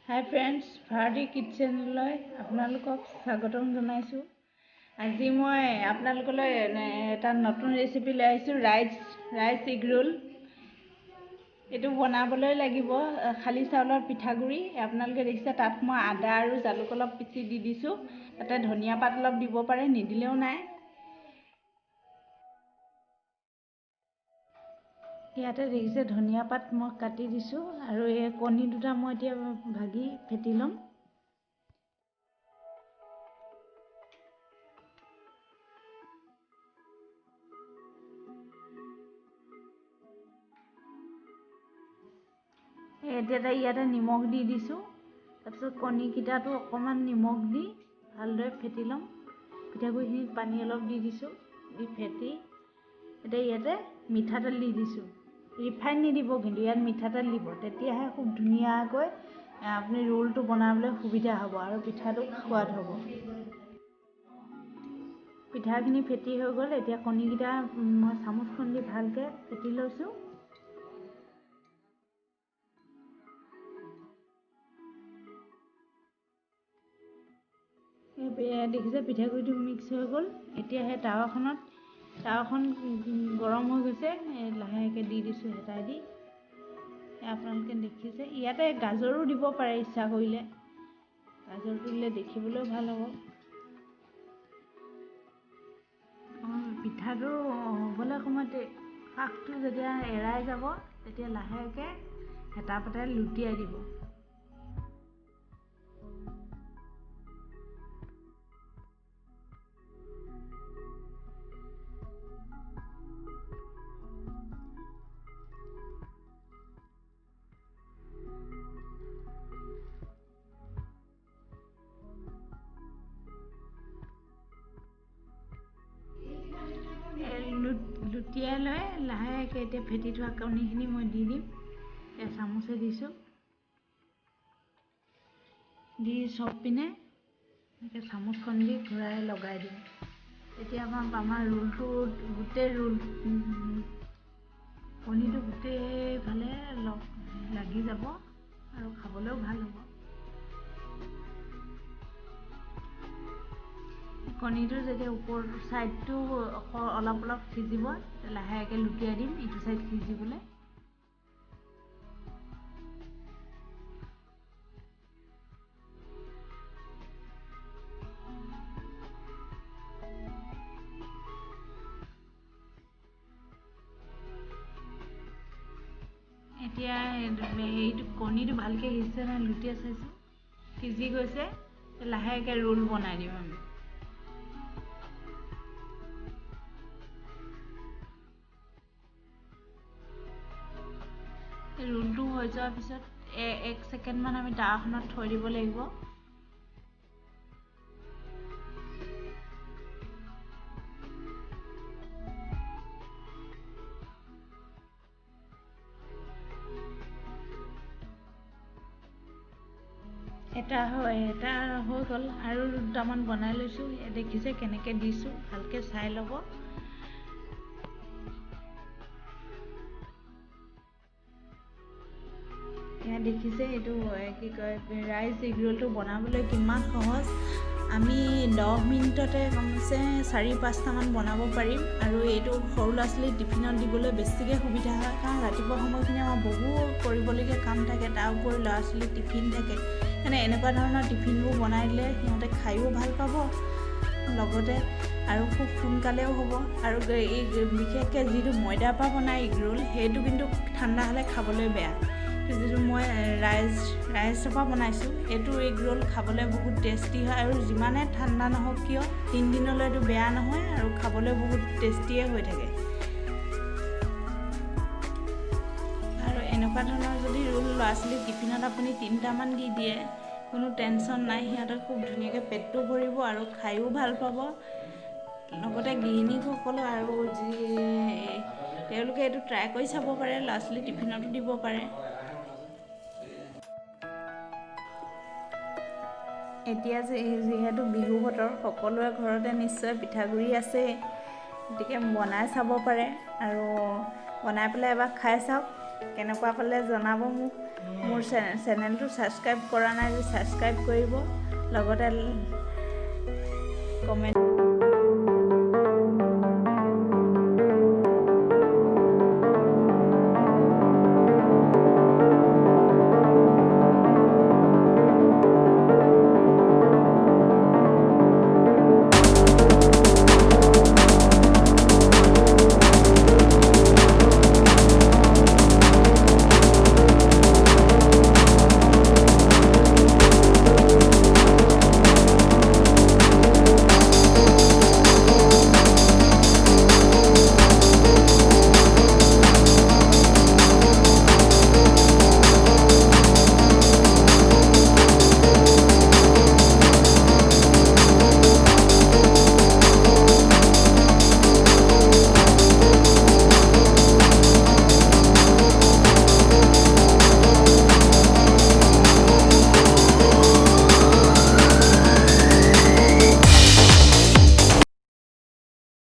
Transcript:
হাই friends, Bharati কিটচেনলৈ আপোনালোকক স্বাগতম জনাইছোঁ। আজি মই আপোনালোকলৈ এটা নতুন ৰেচিপি লৈ আহিছোঁ, ৰাইচ এগ ৰোল। এইটো বনাবলৈ লাগিব খালি চাউলৰ পিঠাগুড়ি। আপোনালোকে দেখিছে তাত মই আদা আৰু জালুক অলপ পিচি দি দিছোঁ। তাতে ধনিয়া পাত অলপ দিব পাৰে, নিদিলেও নাই। ইয়াতে দেখিছে ধনিয়া পাত মই কাটি দিছোঁ আৰু এই কণী দুটা মই এতিয়া ভাগি ফেটি ল'ম। এতিয়া ইয়াতে নিমখ দি দিছোঁ। তাৰপিছত কণীকেইটাটো অকণমান নিমখ দি ভালদৰে ফেটি ল'ম। পিঠাগুড়িখিনিত পানী অলপ দি দিছোঁ, দি ফেটি এতিয়া ইয়াতে মিঠাতেল দি দিছোঁ। ৰিফাইন নিদিব, কিন্তু ইয়াত মিঠাতেল দিব, তেতিয়াহে খুব ধুনীয়াকৈ আপুনি ৰোলটো বনাবলৈ সুবিধা হ'ব আৰু পিঠাটো সোৱাদ হ'ব। পিঠাখিনি ফেটি হৈ গ'ল। এতিয়া কণীকেইটা মই চামুচখন দি ভালকৈ ফেটি লৈছোঁ। দেখিছে পিঠাগুড়িটো মিক্স হৈ গ'ল। এতিয়া সেই টাৱাখন গৰম হৈ গৈছে, লাহেকৈ দি দিছোঁ হেতাই দি। আপোনালোকে দেখিছে ইয়াতে গাজৰো দিব পাৰে ইচ্ছা কৰিলে। গাজৰটো দিলে দেখিবলৈও ভাল হ'ব। পিঠাটো হ'বলৈ সময়ত কাষটো যেতিয়া এৰাই যাব, তেতিয়া লাহেকৈ হেতা পাতেৰে লুটিয়াই দিব। লুটিয়াই লৈ লাহেকৈ এতিয়া ফেটি থোৱা কণীখিনি মই দি দিম। চামুচে দিছোঁ, দি চব পিনে এনেকৈ চামুচখন দি ঘূৰাই লগাই দিম। তেতিয়া আমাৰ ৰোলটো কণীটো গোটেইফালে লাগি যাব আৰু খাবলৈও ভাল হ'ব। কণীটো যেতিয়া ওপৰ ছাইডটো অলপ সিজিব, লাহেকৈ লুটিয়াই দিম ইটো ছাইড সিজিবলৈ। এতিয়া এইটো কণীটো ভালকৈ সিজিছে নাই লুটিয়াই চাইছোঁ, সিজি গৈছে। লাহেকৈ ৰোল বনাই দিম আমি। ৰোলটো হৈ যোৱাৰ পিছত 1 ছেকেণ্ডমান আমি টাৱাখনত থৈ দিব লাগিব। এটা হৈ গ'ল আৰু দুটামান বনাই লৈছোঁ। দেখিছে কেনেকৈ দিছোঁ, ভালকৈ চাই ল'ব। এয়া দেখিছে এইটো কি কয় ৰাইচ এগ ৰোলটো বনাবলৈ কিমান সহজ। আমি 10 মিনিটতে কমচে 4-5টামান বনাব পাৰিম। আৰু এইটো সৰু ল'ৰা ছোৱালীক টিফিনত দিবলৈ বেছিকৈ সুবিধা হয়, কাৰণ ৰাতিপুৱা সময়খিনি আমাৰ বহুত কৰিবলগীয়া কাম থাকে, তাৰ উপৰি ল'ৰা ছোৱালীৰ টিফিন থাকে। মানে এনেকুৱা ধৰণৰ টিফিনবোৰ বনাই দিলে সিহঁতে খায়ো ভাল পাব, লগতে আৰু খুব সোনকালেও হ'ব। আৰু এই বিশেষকৈ যিটো ময়দাৰ পৰা বনায় এগ ৰোল, সেইটো কিন্তু ঠাণ্ডা হ'লে খাবলৈ বেয়া। যিটো মই ৰাইচৰ পৰা বনাইছোঁ, এইটো এগ ৰোল খাবলৈ বহুত টেষ্টি হয়। আৰু যিমানে ঠাণ্ডা নহওক কিয় 3 দিনলৈ এইটো বেয়া নহয় আৰু খাবলৈ বহুত টেষ্টিয়ে হৈ থাকে। আৰু এনেকুৱা ধৰণৰ যদি ৰোল ল'ৰা ছোৱালীৰ টিফিনত আপুনি 3টামান দি দিয়ে, কোনো টেনশ্যন নাই, সিহঁতৰ খুব ধুনীয়াকৈ পেটটো ভৰিব আৰু খায়ো ভাল পাব। লগতে গৃহিণীসকলে আৰু তেওঁলোকে এইটো ট্ৰাই কৰি চাব পাৰে, ল'ৰা ছোৱালী টিফিনতো দিব পাৰে। এতিয়া যিহেতু বিহু বতৰ, সকলোৰে ঘৰতে নিশ্চয় পিঠাগুড়ি আছেই, গতিকে বনাই চাব পাৰে আৰু বনাই পেলাই এবাৰ খাই চাওক। কেনেকুৱা পালে জনাব মোক। মোৰ চেনেলটো ছাবস্ক্ৰাইব কৰা নাই যদি ছাবস্ক্ৰাইব কৰিব, লগতে কমেণ্ট